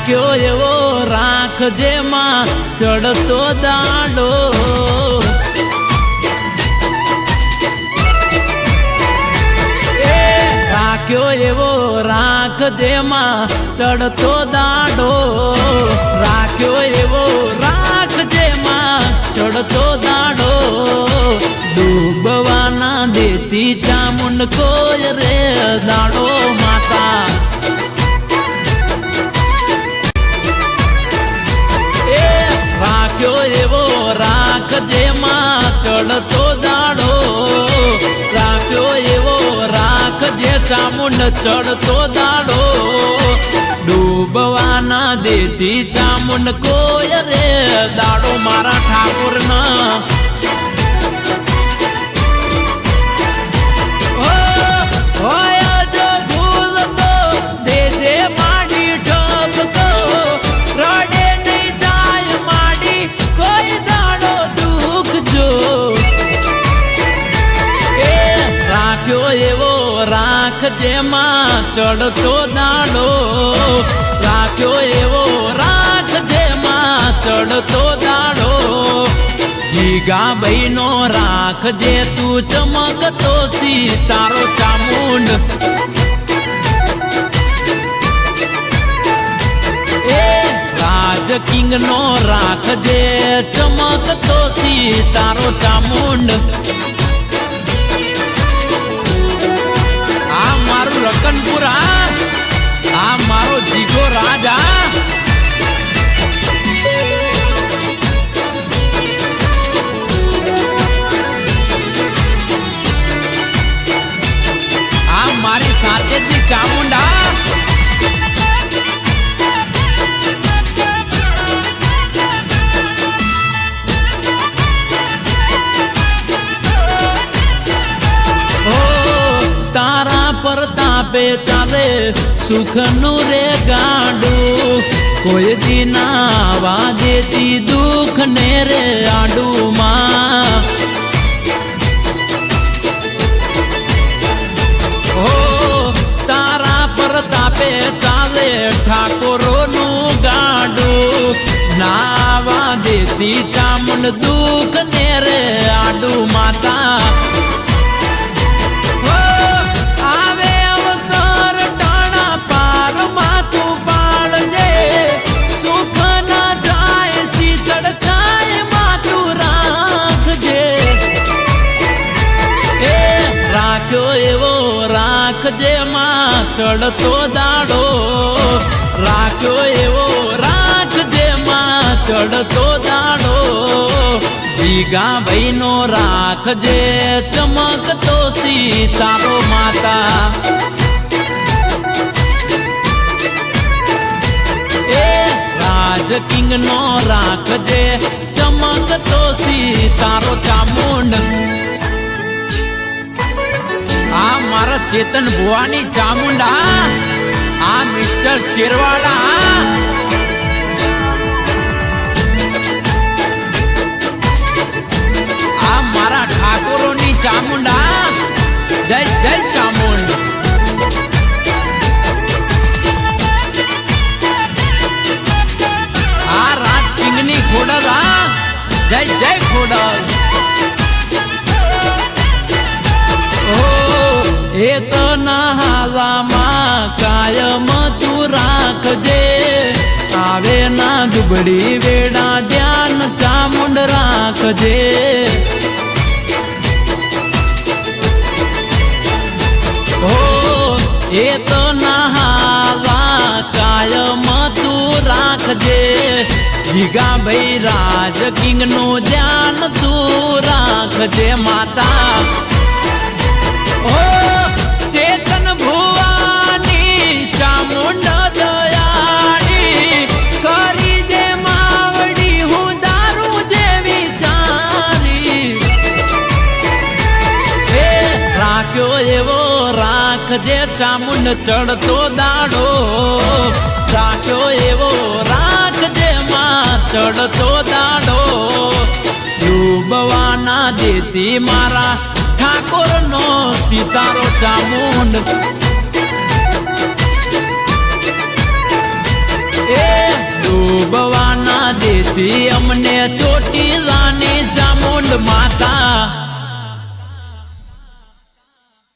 રાખ્યો એવો રાખજે માં ચડતો દાડો રાખ્યો એવો રાખજે માં ચડતો દાડો રાખ્યો એવો રાખજે માં ચડતો દાડો ડૂબવાના દેતી ચામુંડ કોઈ રે દાડો માતા રાખ્યો એવો રાખજે માં ચડતો દાડો રાખ્યો એવો રાખજે ચામુંડ ચડતો દાડો ડૂબવાના દેતી ચામુંડ કોઈ રે દાડો મારા ઠાકોરના રાખજે માં ચડતો દાડો રાખ્યો એવો રાખજે માં ચડતો દાડો જીગા ભાઈ નો રાખજે તું ચમકતો સિતારો ચામુંડ રાજ કિંગ નો રાખજે ચમકતો સિતારો ચામુંડ રકનપુરા આ મારો જીગો રાજા આ મારી સાથે જ ચામુંડા પ્રતાપે ચાલે સુખનું રે ગાડું કોઈ દીના વાજેતી દુઃખ ને રે આડુમાં હો તારા પ્રતાપે ચાલે ઠાકોરોનું ગાડું ના વાજેતી ચામુંડ દુઃખ ને રે આડુ માતા રાખજે માં ચડતો દાડો રાખ્યો એવો રાખજે માં ચડતો દાડો જીગા ભાઈ નો રાખજે ચમકતો સિતારો માતા રાજ કિંગ નો રાખજે ચમકતો સિતારો ચામુંડ આ મારા ચેતન ભુવાની ચામુંડા આ મિસ્ટર શેરવાડા આ મારા ઠાકોરોની ચામુંડા જય જય ચામુંડ આ રાજ કિંગની ખોડલ જય જય ખોડલ એ તો નહાવામાં કાયમ તું રાખજે આવે ના દુબળી વેડા ધ્યાન ચામુંડ રાખજે હો એ તો નહાવા કાયમ તું રાખજે જીગા ભાઈ રાજ કિંગ નું ધ્યાન તું રાખજે માતા ચેતન ભુવાની ચામુંડ દયાળી કરી દે માવડી હું દારૂ જેવી ચારી રાખ્યો એવો રાખજે ચામુંડ ચડતો દાડો રાખ્યો એવો રાખજે માં ચડતો દાડો ડૂબવાના દેતી મારા ઠાકોર નો સિતારો ચામુંડ બુદ્ધિ